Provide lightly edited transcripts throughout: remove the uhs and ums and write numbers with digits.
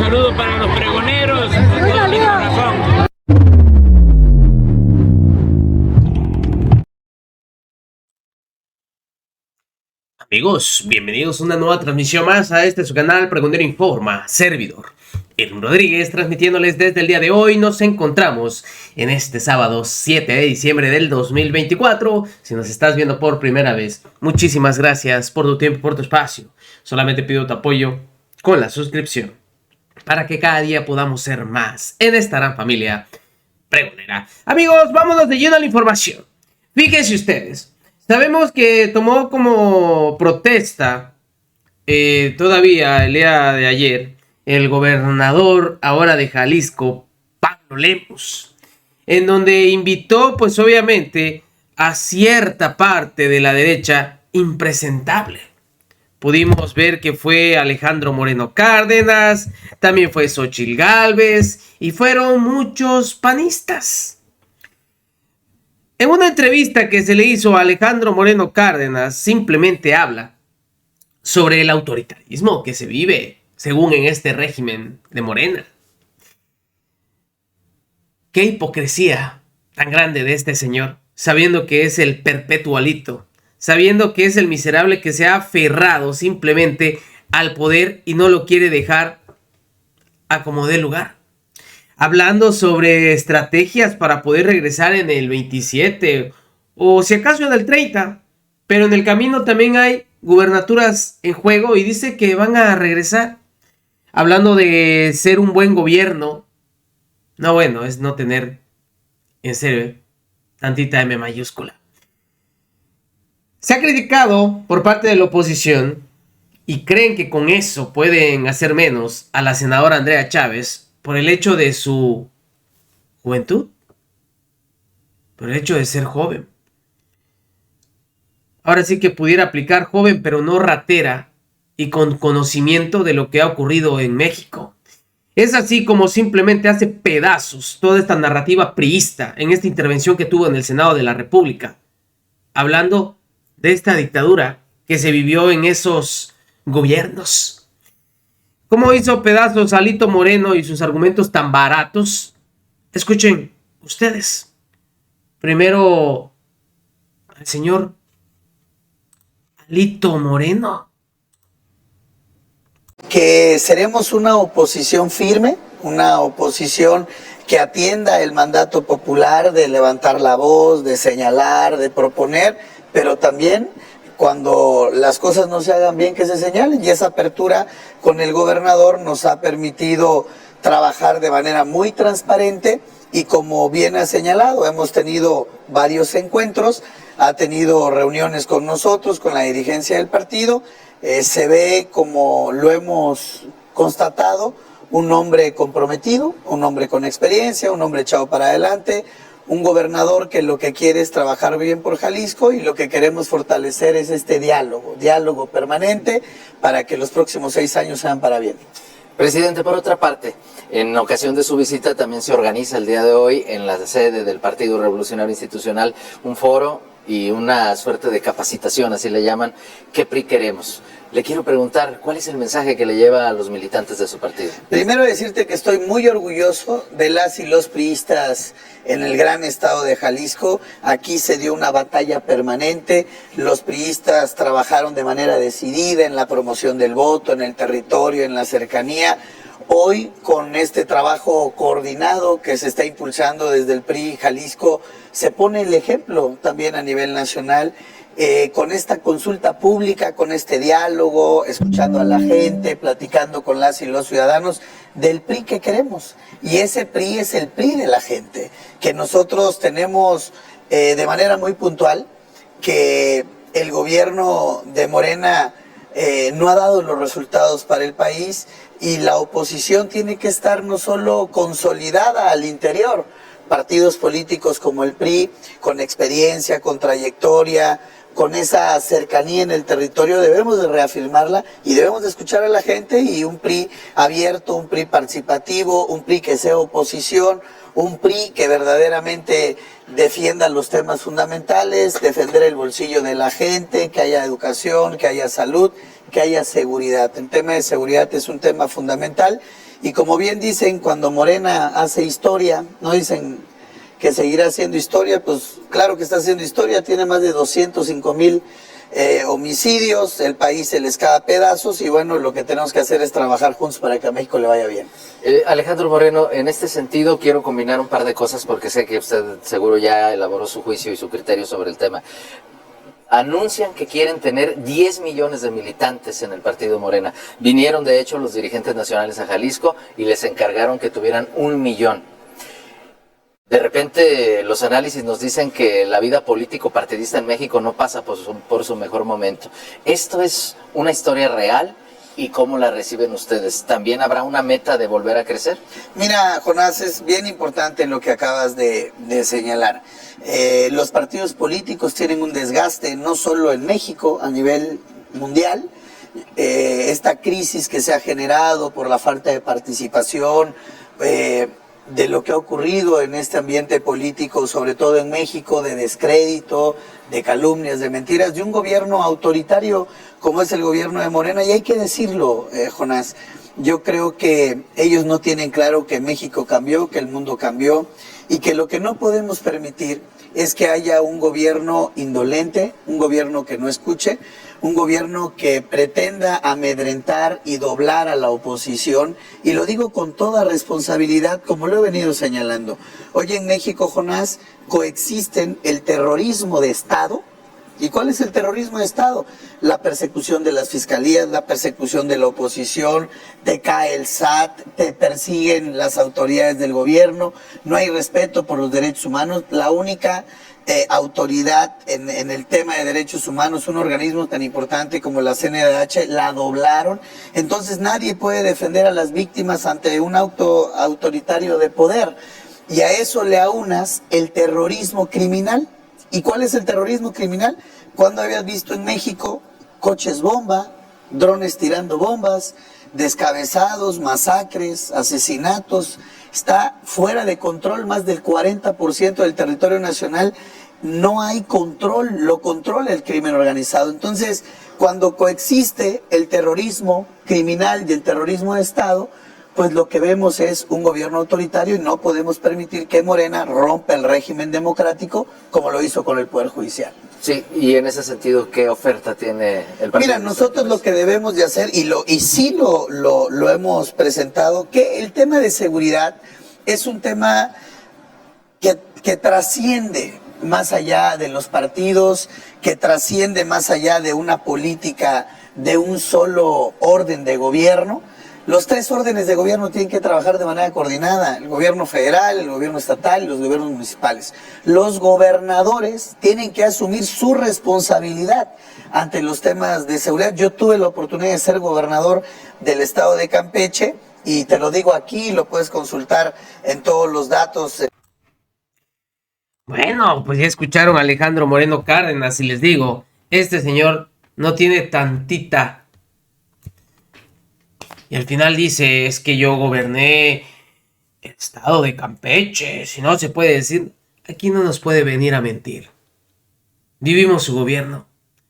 saludo para los pregoneros con todo mi corazón. Amigos, bienvenidos a una nueva transmisión más a su canal Pregonero Informa, servidor Edwin Rodríguez, transmitiéndoles desde el día de hoy. Nos encontramos en este sábado 7 de diciembre del 2024. Si nos estás viendo por primera vez, muchísimas gracias por tu tiempo y por tu espacio. Solamente pido tu apoyo con la suscripción para que cada día podamos ser más en esta gran familia pregonera. Amigos, vámonos de lleno a la información. Fíjense ustedes. Sabemos que tomó como protesta todavía el día de ayer el gobernador ahora de Jalisco, Pablo Lemos, en donde invitó pues obviamente a cierta parte de la derecha impresentable. Pudimos ver que fue Alejandro Moreno Cárdenas, también fue Xóchitl Gálvez y fueron muchos panistas. En una entrevista que se le hizo a Alejandro Moreno Cárdenas, simplemente habla sobre el autoritarismo que se vive, según en este régimen de Morena. Qué hipocresía tan grande de este señor, sabiendo que es el perpetualito, sabiendo que es el miserable que se ha aferrado simplemente al poder y no lo quiere dejar a como dé lugar. Hablando sobre estrategias para poder regresar en el 27 o si acaso en el 30, pero en el camino también hay gubernaturas en juego y dice que van a regresar. Hablando de ser un buen gobierno, no, bueno, es no tener, en serio, tantita M mayúscula. Se ha criticado por parte de la oposición y creen que con eso pueden hacer menos a la senadora Andrea Chávez por el hecho de su juventud, por el hecho de ser joven. Ahora sí que pudiera aplicar joven, pero no ratera y con conocimiento de lo que ha ocurrido en México. Es así como simplemente hace pedazos toda esta narrativa priista en esta intervención que tuvo en el Senado de la República, hablando de esta dictadura que se vivió en esos gobiernos. ¿Cómo hizo pedazos Alito Moreno y sus argumentos tan baratos? Escuchen ustedes. Primero, al señor Alito Moreno. Que seremos una oposición firme, una oposición que atienda el mandato popular de levantar la voz, de señalar, de proponer, pero también cuando las cosas no se hagan bien que se señalen, y esa apertura con el gobernador nos ha permitido trabajar de manera muy transparente y como bien ha señalado, hemos tenido varios encuentros, ha tenido reuniones con nosotros, con la dirigencia del partido, se ve como lo hemos constatado, un hombre comprometido, un hombre con experiencia, un hombre echado para adelante, un gobernador que lo que quiere es trabajar bien por Jalisco y lo que queremos fortalecer es este diálogo permanente para que los próximos 6 años sean para bien. Presidente, por otra parte, en ocasión de su visita también se organiza el día de hoy en la sede del Partido Revolucionario Institucional un foro y una suerte de capacitación, así le llaman, ¿qué PRI queremos? Le quiero preguntar, ¿cuál es el mensaje que le lleva a los militantes de su partido? Primero decirte que estoy muy orgulloso de las y los priistas en el gran estado de Jalisco. Aquí se dio una batalla permanente, los priistas trabajaron de manera decidida en la promoción del voto, en el territorio, en la cercanía. Hoy, con este trabajo coordinado que se está impulsando desde el PRI Jalisco, se pone el ejemplo también a nivel nacional. Con esta consulta pública, con este diálogo, escuchando a la gente, platicando con las y los ciudadanos del PRI que queremos. Y ese PRI es el PRI de la gente, que nosotros tenemos de manera muy puntual, que el gobierno de Morena no ha dado los resultados para el país y la oposición tiene que estar no solo consolidada al interior, partidos políticos como el PRI, con experiencia, con trayectoria, con esa cercanía en el territorio, debemos de reafirmarla y debemos de escuchar a la gente y un PRI abierto, un PRI participativo, un PRI que sea oposición, un PRI que verdaderamente defienda los temas fundamentales, defender el bolsillo de la gente, que haya educación, que haya salud, que haya seguridad. El tema de seguridad es un tema fundamental Y como bien dicen, cuando Morena hace historia, no dicen que seguirá haciendo historia, pues claro que está haciendo historia, tiene más de 205,000 homicidios, el país se les cae a pedazos y bueno, lo que tenemos que hacer es trabajar juntos para que a México le vaya bien. Alejandro Moreno, en este sentido quiero combinar un par de cosas porque sé que usted seguro ya elaboró su juicio y su criterio sobre el tema. Anuncian que quieren tener 10 millones de militantes en el partido Morena. Vinieron de hecho los dirigentes nacionales a Jalisco y les encargaron que tuvieran 1 millón. De repente los análisis nos dicen que la vida político partidista en México no pasa por su mejor momento. ¿Esto es una historia real? ¿Y cómo la reciben ustedes? ¿También habrá una meta de volver a crecer? Mira, Jonás, es bien importante lo que acabas de señalar. Los partidos políticos tienen un desgaste, no solo en México, a nivel mundial. Esta crisis que se ha generado por la falta de participación, de lo que ha ocurrido en este ambiente político, sobre todo en México, de descrédito, de calumnias, de mentiras, de un gobierno autoritario como es el gobierno de Morena. Y hay que decirlo, Jonás, yo creo que ellos no tienen claro que México cambió, que el mundo cambió y que lo que no podemos permitir es que haya un gobierno indolente, un gobierno que no escuche, un gobierno que pretenda amedrentar y doblar a la oposición, y lo digo con toda responsabilidad, como lo he venido señalando. Hoy en México, Jonás, coexisten el terrorismo de Estado. ¿Y cuál es el terrorismo de Estado? La persecución de las fiscalías, la persecución de la oposición, te cae el SAT, te persiguen las autoridades del gobierno, no hay respeto por los derechos humanos. La única autoridad en el tema de derechos humanos, un organismo tan importante como la CNDH, la doblaron. Entonces nadie puede defender a las víctimas ante un autoritario de poder. Y a eso le aunas el terrorismo criminal. ¿Y cuál es el terrorismo criminal? ¿Cuándo habías visto en México coches bomba, drones tirando bombas, descabezados, masacres, asesinatos? Está fuera de control más del 40% del territorio nacional. No hay control, lo controla el crimen organizado. Entonces, cuando coexiste el terrorismo criminal y el terrorismo de Estado, pues lo que vemos es un gobierno autoritario y no podemos permitir que Morena rompa el régimen democrático como lo hizo con el Poder Judicial. Sí, y en ese sentido, ¿qué oferta tiene el partido? Mira, nosotros lo que debemos de hacer, y sí lo hemos presentado, que el tema de seguridad es un tema que trasciende más allá de los partidos, que trasciende más allá de una política de un solo orden de gobierno. Los 3 órdenes de gobierno tienen que trabajar de manera coordinada: el gobierno federal, el gobierno estatal y los gobiernos municipales. Los gobernadores tienen que asumir su responsabilidad ante los temas de seguridad. Yo tuve la oportunidad de ser gobernador del estado de Campeche y te lo digo aquí, lo puedes consultar en todos los datos. Bueno, pues ya escucharon a Alejandro Moreno Cárdenas y les digo, este señor no tiene tantita. Y al final dice, es que yo goberné el estado de Campeche, si no se puede decir, aquí no nos puede venir a mentir. Vivimos su gobierno.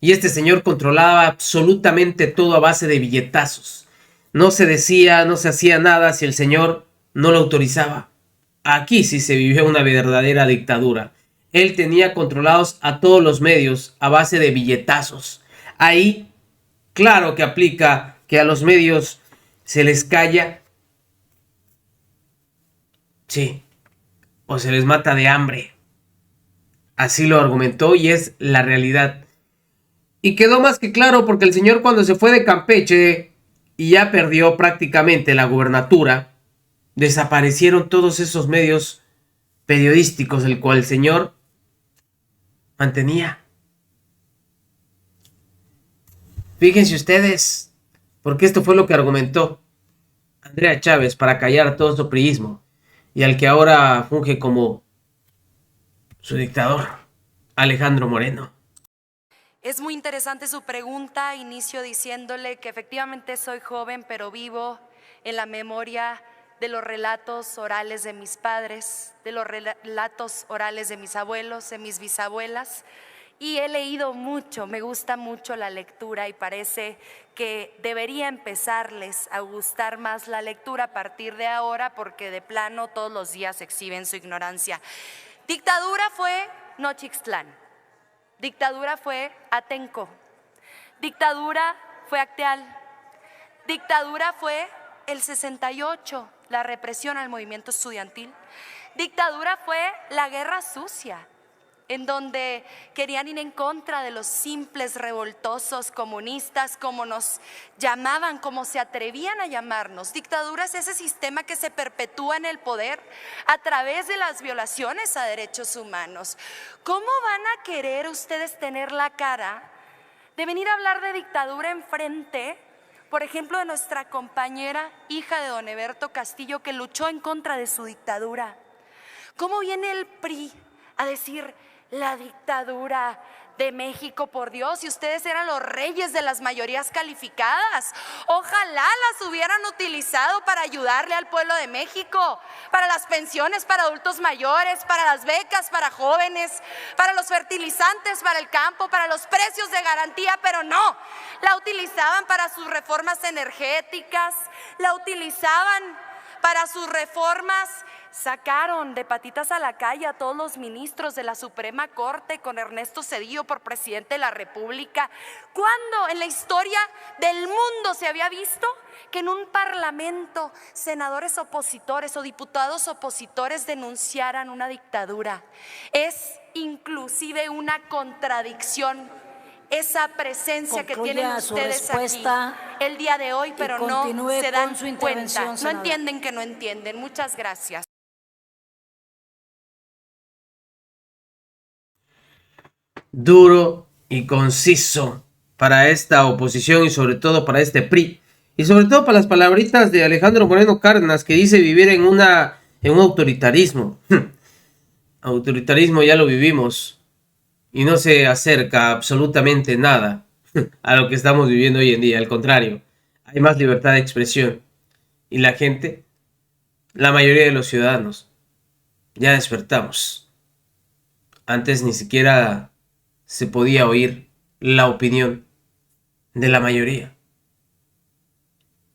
Y este señor controlaba absolutamente todo a base de billetazos. No se decía, no se hacía nada si el señor no lo autorizaba. Aquí sí se vivió una verdadera dictadura. Él tenía controlados a todos los medios a base de billetazos. Ahí, claro que aplica que a los medios se les calla, sí, o se les mata de hambre. Así lo argumentó y es la realidad. Y quedó más que claro porque el señor, cuando se fue de Campeche y ya perdió prácticamente la gubernatura, desaparecieron todos esos medios periodísticos el cual el señor mantenía. Fíjense ustedes, porque esto fue lo que argumentó Andrea Chávez para callar todo su priismo y al que ahora funge como su dictador, Alejandro Moreno. Es muy interesante su pregunta. Inicio diciéndole que efectivamente soy joven, pero vivo en la memoria de los relatos orales de mis padres, de los relatos orales de mis abuelos, de mis bisabuelas, y he leído mucho, me gusta mucho la lectura y parece que debería empezarles a gustar más la lectura a partir de ahora porque de plano todos los días exhiben su ignorancia. Dictadura fue Nochixtlán, dictadura fue Atenco, dictadura fue Acteal, dictadura fue el 68, la represión al movimiento estudiantil, dictadura fue la guerra sucia, en donde querían ir en contra de los simples revoltosos comunistas, como nos llamaban, como se atrevían a llamarnos. Dictadura es ese sistema que se perpetúa en el poder a través de las violaciones a derechos humanos. ¿Cómo van a querer ustedes tener la cara de venir a hablar de dictadura enfrente, por ejemplo, de nuestra compañera, hija de don Eberto Castillo, que luchó en contra de su dictadura? ¿Cómo viene el PRI a decir la dictadura de México, por Dios, si ustedes eran los reyes de las mayorías calificadas? Ojalá las hubieran utilizado para ayudarle al pueblo de México, para las pensiones para adultos mayores, para las becas para jóvenes, para los fertilizantes para el campo, para los precios de garantía, pero no, la utilizaban para sus reformas energéticas, la utilizaban para sus reformas. Sacaron de patitas a la calle a todos los ministros de la Suprema Corte con Ernesto Zedillo por presidente de la República. ¿Cuándo en la historia del mundo se había visto que en un parlamento senadores opositores o diputados opositores denunciaran una dictadura? Es inclusive una contradicción esa presencia que tienen ustedes aquí el día de hoy, pero no se dan cuenta, no entienden que no entienden. Muchas gracias. Duro y conciso para esta oposición y sobre todo para este PRI. Y sobre todo para las palabritas de Alejandro Moreno Cárdenas, que dice vivir en un autoritarismo. Autoritarismo ya lo vivimos y no se acerca absolutamente nada a lo que estamos viviendo hoy en día. Al contrario, hay más libertad de expresión. Y la gente, la mayoría de los ciudadanos, ya despertamos. Antes ni siquiera se podía oír la opinión de la mayoría.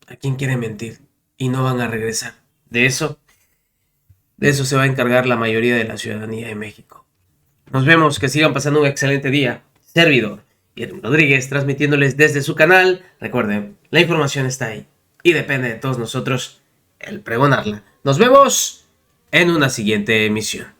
¿A quién quiere mentir? Y no van a regresar. De eso se va a encargar la mayoría de la ciudadanía de México. Nos vemos, que sigan pasando un excelente día. Servidor Irving Rodríguez, transmitiéndoles desde su canal. Recuerden, la información está ahí y depende de todos nosotros el pregonarla. Nos vemos en una siguiente emisión.